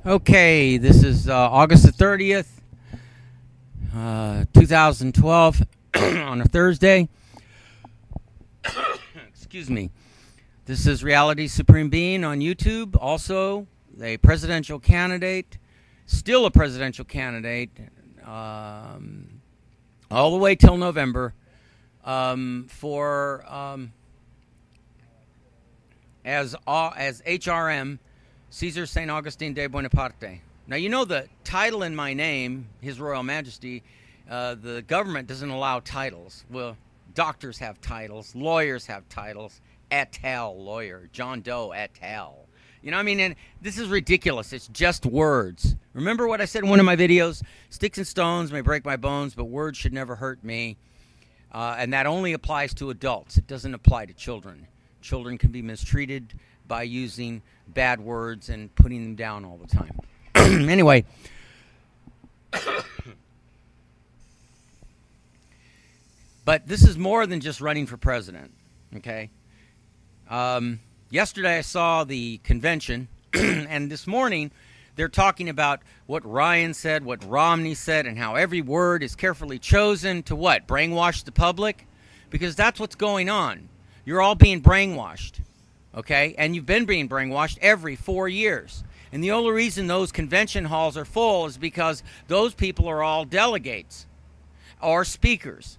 Okay, this is August the 30th, 2012, on a Thursday. Excuse me. This is Reality Supreme Being on YouTube. Also, a presidential candidate, still a presidential candidate, all the way till November, as HRM. Caesar St. Augustine de Buonaparte. Now, you know the title in my name, His Royal Majesty, the government doesn't allow titles. Well, doctors have titles, lawyers have titles, et al. Lawyer, John Doe et al. You know what I mean? And this is ridiculous. It's just words. Remember what I said in one of my videos? Sticks and stones may break my bones, but words should never hurt me. And that only applies to adults. It doesn't apply to children. Children can be mistreated by using bad words and putting them down all the time. Anyway, but this is more than just running for president, okay? Yesterday I saw the convention, and this morning they're talking about what Ryan said, what Romney said, and how every word is carefully chosen to what? Brainwash the public? Because that's what's going on. You're all being brainwashed. Okay, and you've been being brainwashed every 4 years. And the only reason those convention halls are full is because those people are all delegates or speakers.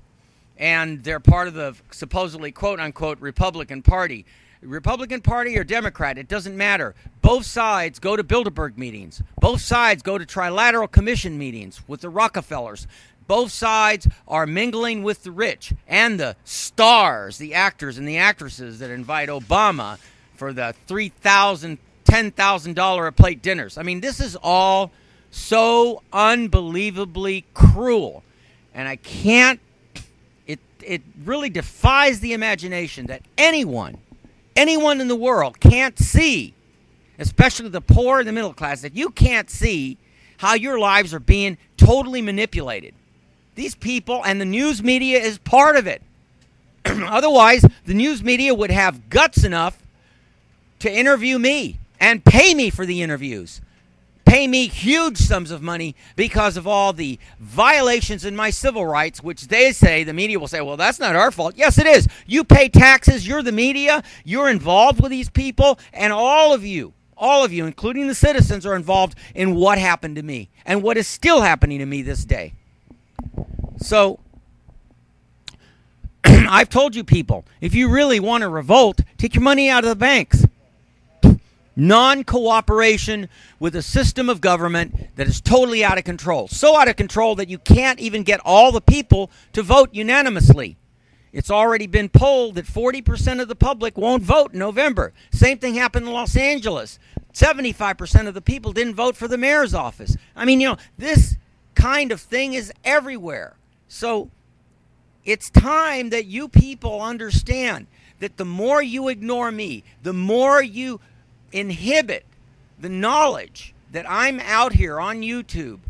And they're part of the supposedly quote-unquote Republican Party. Republican Party or Democrat, it doesn't matter. Both sides go to Bilderberg meetings. Both sides go to Trilateral Commission meetings with the Rockefellers. Both sides are mingling with the rich and the stars, the actors and the actresses that invite Obama for the $3,000, $10,000 a plate dinners. I mean, this is all so unbelievably cruel. And I can't, it really defies the imagination that anyone in the world can't see, especially the poor and the middle class, that you can't see how your lives are being totally manipulated. These people, and the news media is part of it. Otherwise, the news media would have guts enough to interview me and pay me for the interviews. Pay me huge sums of money because of all the violations in my civil rights, which they say, the media will say, well, that's not our fault. Yes, it is. You pay taxes. You're the media. You're involved with these people. And all of you, including the citizens, are involved in what happened to me and what is still happening to me this day. So, I've told you people, if you really want to revolt, take your money out of the banks. Non-cooperation with a system of government that is totally out of control. So out of control that you can't even get all the people to vote unanimously. It's already been polled that 40% of the public won't vote in November. Same thing happened in Los Angeles. 75% of the people didn't vote for the mayor's office. I mean, you know, this kind of thing is everywhere. So it's time that you people understand that the more you ignore me, the more you inhibit the knowledge that I'm out here on YouTube,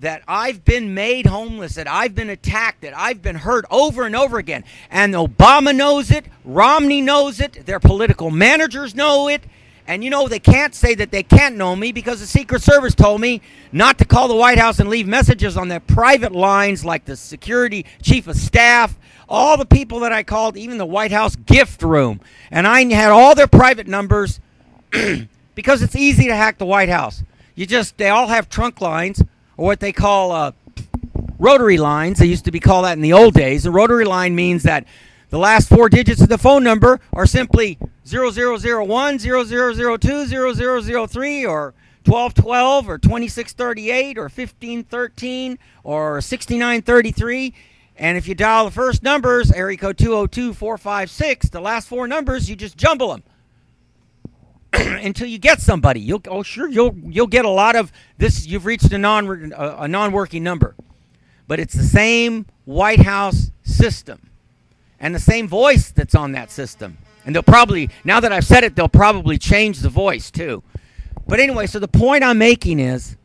that I've been made homeless, that I've been attacked, that I've been hurt over and over again. And Obama knows it, Romney knows it, their political managers know it. And, you know, they can't say that they can't know me because the Secret Service told me not to call the White House and leave messages on their private lines like the security chief of staff, all the people that I called, even the White House gift room. And I had all their private numbers because it's easy to hack the White House. They all have trunk lines or what they call rotary lines. They used to be called that in the old days. A rotary line means that the last 4 digits of the phone number are simply 0001, 0002, 0003, or 1212, or 2638, or 1513, or 6933. And if you dial the first numbers, area code 202456, the last 4 numbers, you just jumble them until you get somebody. You'll get a lot of this. You've reached a non-working number, but it's the same White House system. And the same voice that's on that system. And they'll probably, now that I've said it, they'll probably change the voice too. But anyway, so the point I'm making is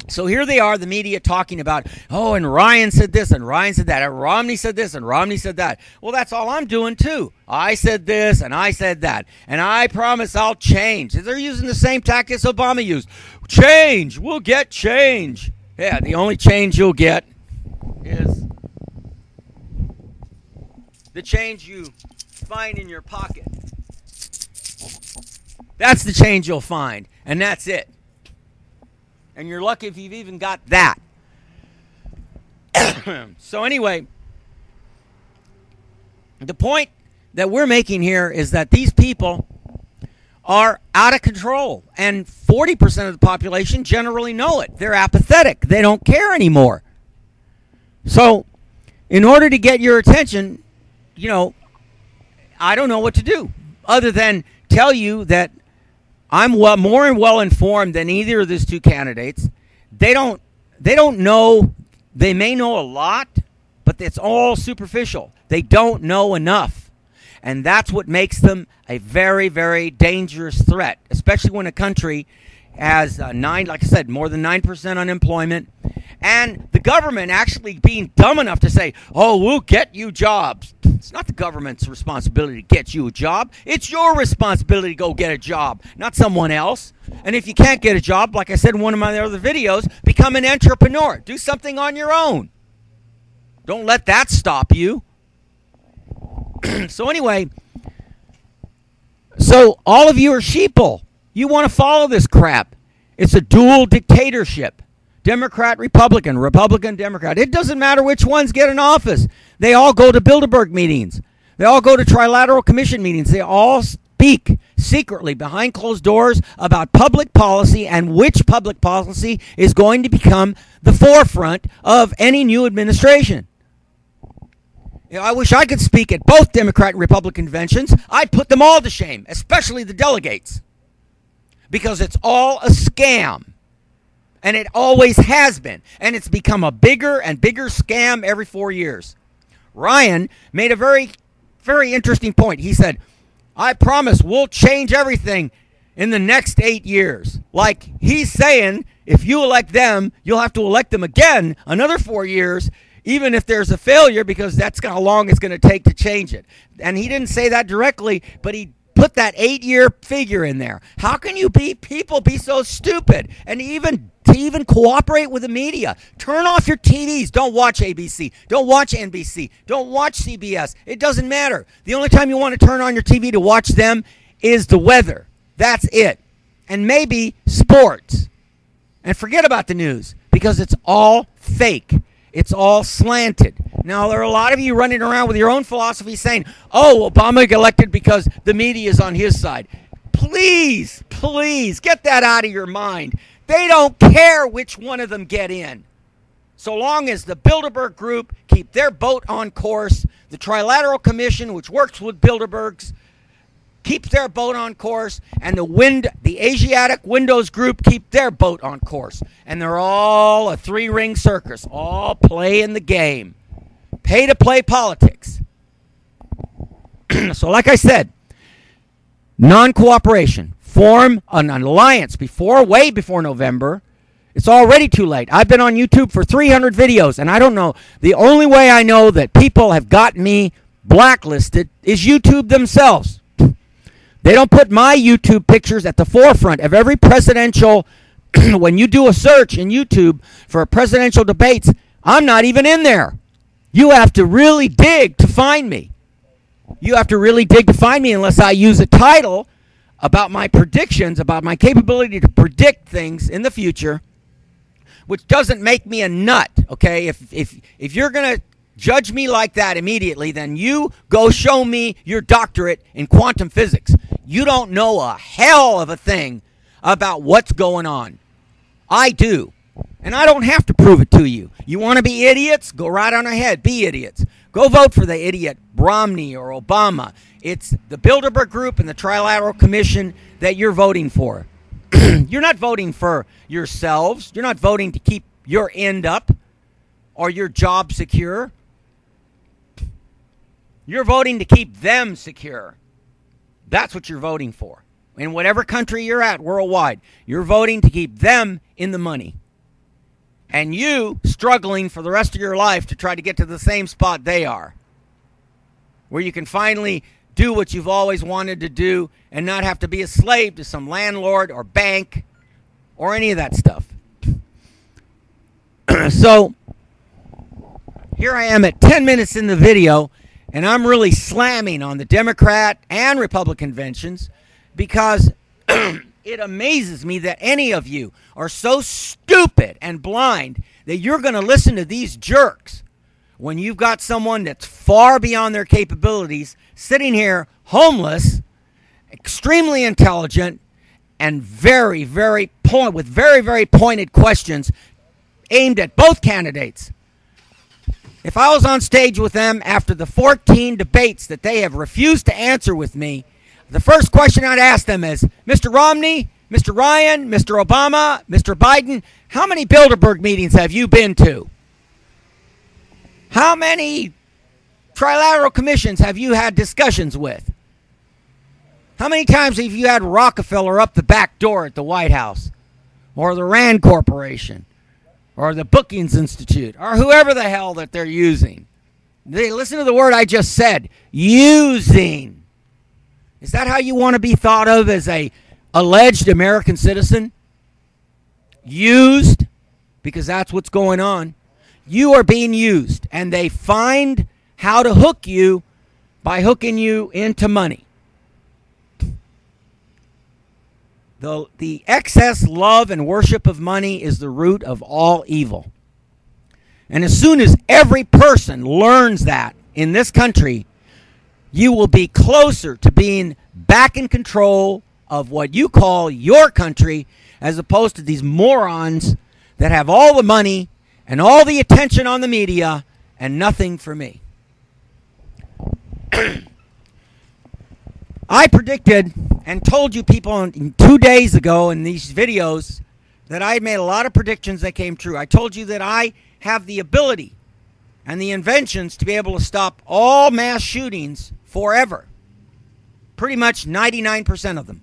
So here they are, the media talking about, oh, and Ryan said this, and Ryan said that, and Romney said this, and Romney said that. Well, that's all I'm doing, too. I said this, and I said that, and I promise I'll change. They're using the same tactics Obama used. Change. We'll get change. Yeah, the only change you'll get is the change you find in your pocket. That's the change you'll find, and that's it. And you're lucky if you've even got that. So anyway, the point that we're making here is that these people are out of control. And 40% of the population generally know it. They're apathetic. They don't care anymore. So in order to get your attention, I don't know what to do other than tell you that I'm more well informed than either of these two candidates. They don't know. They may know a lot, but it's all superficial. They don't know enough. And that's what makes them a very, very dangerous threat, especially when a country has like I said, more than 9% unemployment. And the government actually being dumb enough to say, oh, we'll get you jobs. It's not the government's responsibility to get you a job. It's your responsibility to go get a job, not someone else. And if you can't get a job, like I said in one of my other videos, become an entrepreneur. Do something on your own. Don't let that stop you. So anyway, so all of you are sheeple. You want to follow this crap. It's a dual dictatorship. Democrat, Republican, Republican, Democrat. It doesn't matter which ones get in office. They all go to Bilderberg meetings. They all go to Trilateral Commission meetings. They all speak secretly behind closed doors about public policy and which public policy is going to become the forefront of any new administration. I wish I could speak at both Democrat and Republican conventions. I'd put them all to shame, especially the delegates, because it's all a scam. And it always has been. And it's become a bigger and bigger scam every 4 years. Ryan made a very, very interesting point. He said, I promise we'll change everything in the next 8 years. Like he's saying, if you elect them, you'll have to elect them again another 4 years, even if there's a failure, because that's how long it's going to take to change it. And he didn't say that directly, but he put that 8-year figure in there. How can people be so stupid and even cooperate with the media? Turn off your TVs. Don't watch ABC. Don't watch NBC. Don't watch CBS. It doesn't matter. The only time you want to turn on your TV to watch them is the weather. That's it. And maybe sports. And forget about the news, because it's all fake. It's all slanted. Now, there are a lot of you running around with your own philosophy saying, oh, Obama got elected because the media is on his side. Please, please, get that out of your mind. They don't care which one of them get in. So long as the Bilderberg group keep their boat on course, the Trilateral Commission, which works with Bilderbergs, keeps their boat on course, and the Asiatic Windows Group keep their boat on course. And they're all a three-ring circus, all playing the game. Pay-to-play politics. So like I said, non-cooperation. Form an alliance way before November. It's already too late. I've been on YouTube for 300 videos, and I don't know. The only way I know that people have got me blacklisted is YouTube themselves. They don't put my YouTube pictures at the forefront of every presidential. When you do a search in YouTube for presidential debates, I'm not even in there. You have to really dig to find me. You have to really dig to find me unless I use a title about my predictions, about my capability to predict things in the future, which doesn't make me a nut, okay? If you're going to judge me like that immediately, then you go show me your doctorate in quantum physics. You don't know a hell of a thing about what's going on. I do. And I don't have to prove it to you. You want to be idiots? Go right on ahead. Be idiots. Go vote for the idiot Romney or Obama. It's the Bilderberg Group and the Trilateral Commission that you're voting for. You're not voting for yourselves. You're not voting to keep your end up or your job secure. You're voting to keep them secure. That's what you're voting for. In whatever country you're at worldwide, you're voting to keep them in the money. and you struggling for the rest of your life to try to get to the same spot they are, where you can finally do what you've always wanted to do and not have to be a slave to some landlord or bank or any of that stuff. So here I am at 10 minutes in the video, and I'm really slamming on the Democrat and Republican conventions because it amazes me that any of you are so stupid and blind that you're going to listen to these jerks when you've got someone that's far beyond their capabilities sitting here homeless, extremely intelligent, and very, very pointed questions aimed at both candidates. If I was on stage with them after the 14 debates that they have refused to answer with me, the first question I'd ask them is, Mr. Romney, Mr. Ryan, Mr. Obama, Mr. Biden, how many Bilderberg meetings have you been to? How many trilateral commissions have you had discussions with? How many times have you had Rockefeller up the back door at the White House? Or the Rand Corporation? Or the Brookings Institute? Or whoever the hell that they're using? Listen to the word I just said. Using. Is that how you want to be thought of as a alleged American citizen? Used? Because that's what's going on. You are being used, and they find how to hook you by hooking you into money. The excess love and worship of money is the root of all evil. And as soon as every person learns that in this country, you will be closer to being back in control of what you call your country, as opposed to these morons that have all the money and all the attention on the media and nothing for me. I predicted and told you people 2 days ago in these videos that I made a lot of predictions that came true. I told you that I have the ability and the inventions to be able to stop all mass shootings forever. Pretty much 99% of them.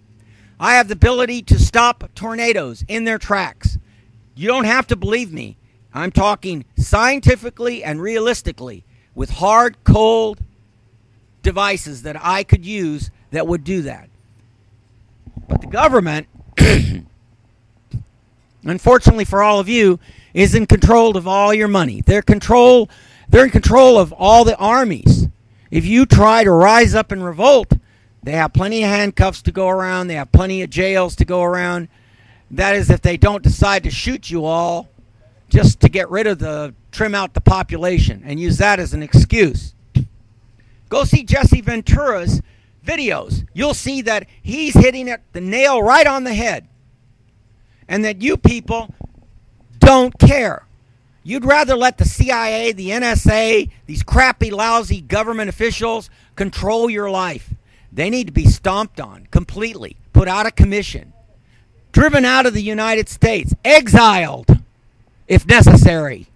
I have the ability to stop tornadoes in their tracks. You don't have to believe me. I'm talking scientifically and realistically with hard, cold devices that I could use that would do that. But the government, unfortunately for all of you, is in control of all your money. They're in control of all the armies. If you try to rise up and revolt, they have plenty of handcuffs to go around. They have plenty of jails to go around. That is if they don't decide to shoot you all just to get rid of trim out the population and use that as an excuse. Go see Jesse Ventura's videos. You'll see that he's hitting the nail right on the head. And that you people don't care. You'd rather let the CIA, the NSA, these crappy, lousy government officials control your life. They need to be stomped on completely, put out of commission, driven out of the United States, exiled if necessary.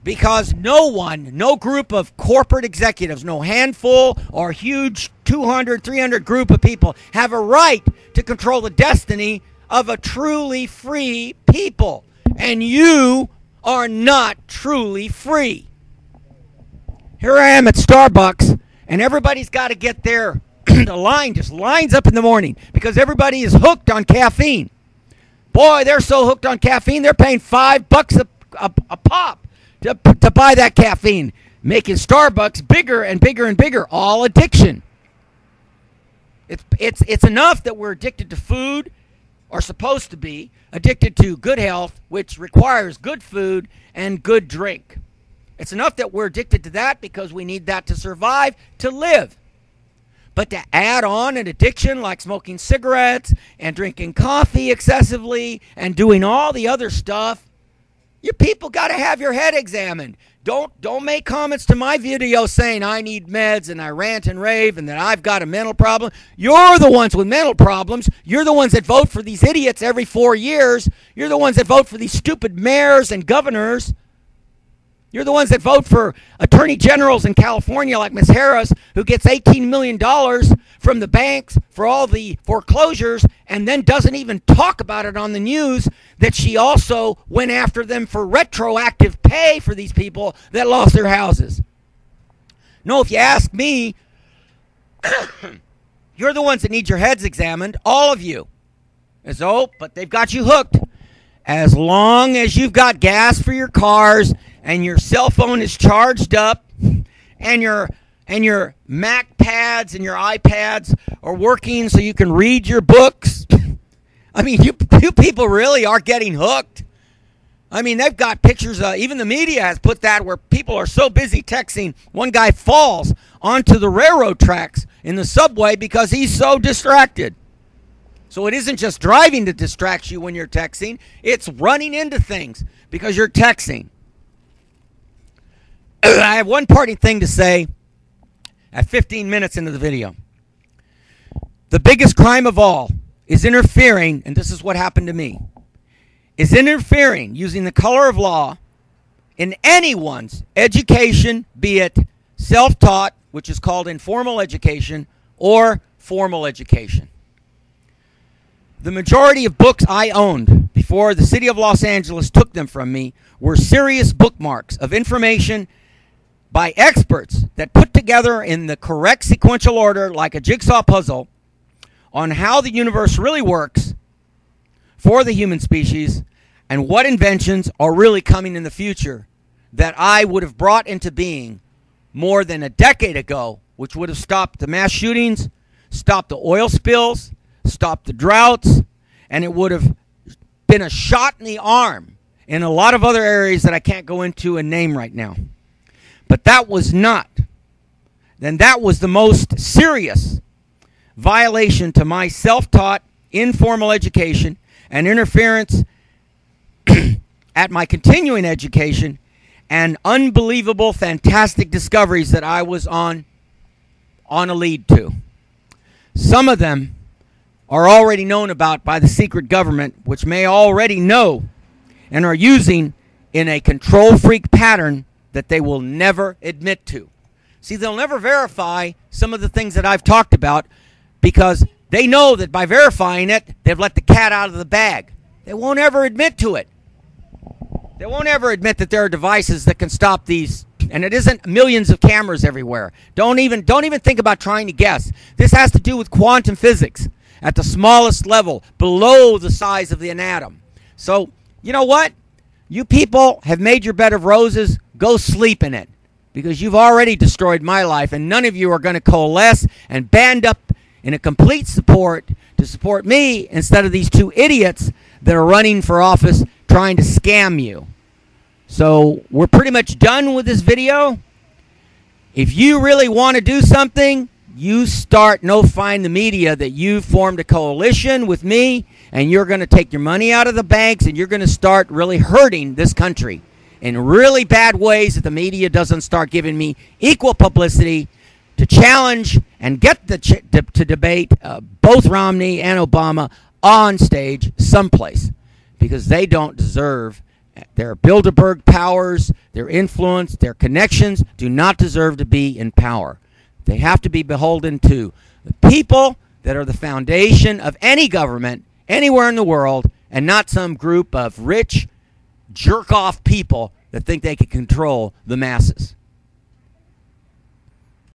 Because no group of corporate executives, no handful or huge 200, 300 group of people have a right to control the destiny of a truly free people. And you are not truly free. Here I am at Starbucks, and everybody's got to get there. The line just lines up in the morning because everybody is hooked on caffeine. Boy, they're so hooked on caffeine, they're paying $5 a pop to buy that caffeine, making Starbucks bigger and bigger and bigger. All addiction. It's enough that we're addicted to food, or supposed to be addicted to good health, which requires good food and good drink. It's enough that we're addicted to that because we need that to survive, to live. But to add on an addiction like smoking cigarettes and drinking coffee excessively and doing all the other stuff, you people got to have your head examined. Don't make comments to my video saying I need meds and I rant and rave and that I've got a mental problem. You're the ones with mental problems. You're the ones that vote for these idiots every 4 years. You're the ones that vote for these stupid mayors and governors. You're the ones that vote for attorney generals in California like Ms. Harris, who gets $18 million from the banks for all the foreclosures and then doesn't even talk about it on the news that she also went after them for retroactive pay for these people that lost their houses. No, if you ask me, you're the ones that need your heads examined, all of you. But they've got you hooked. As long as you've got gas for your cars and your cell phone is charged up and your Mac pads and your iPads are working so you can read your books. I mean, you people really are getting hooked. I mean, they've got pictures, even the media has put that, where people are so busy texting, one guy falls onto the railroad tracks in the subway because he's so distracted. So it isn't just driving that distracts you when you're texting, it's running into things because you're texting. I have one parting thing to say at 15 minutes into the video. The biggest crime of all is interfering, and this is what happened to me, is interfering using the color of law in anyone's education, be it self-taught, which is called informal education, or formal education. The majority of books I owned before the city of Los Angeles took them from me were serious bookmarks of information by experts that put together in the correct sequential order, like a jigsaw puzzle, on how the universe really works for the human species and what inventions are really coming in the future that I would have brought into being more than a decade ago, which would have stopped the mass shootings, stopped the oil spills, stopped the droughts, and it would have been a shot in the arm in a lot of other areas that I can't go into and name right now. But that was not. Then that was the most serious violation to my self-taught informal education and interference at my continuing education and unbelievable, fantastic discoveries that I was on a lead to. Some of them are already known about by the secret government, which may already know and are using in a control freak pattern that they will never admit to. See, they'll never verify some of the things that I've talked about because they know that by verifying it, they've let the cat out of the bag. They won't ever admit to it. They won't ever admit that there are devices that can stop these, and it isn't millions of cameras everywhere. Don't even think about trying to guess. This has to do with quantum physics at the smallest level, below the size of the atom. So, you know what? You people have made your bed of roses. Go sleep in it, because you've already destroyed my life, and none of you are going to coalesce and band up in a complete support to support me instead of these two idiots that are running for office trying to scam you. So we're pretty much done with this video. If you really want to do something, you start notifying the media that you formed a coalition with me, and you're going to take your money out of the banks, and you're going to start really hurting this country in really bad ways if the media doesn't start giving me equal publicity to challenge and get to debate both Romney and Obama on stage someplace, because they don't deserve their Bilderberg powers, their influence, their connections do not deserve to be in power. They have to be beholden to the people that are the foundation of any government anywhere in the world, and not some group of rich jerk-off people that think they can control the masses.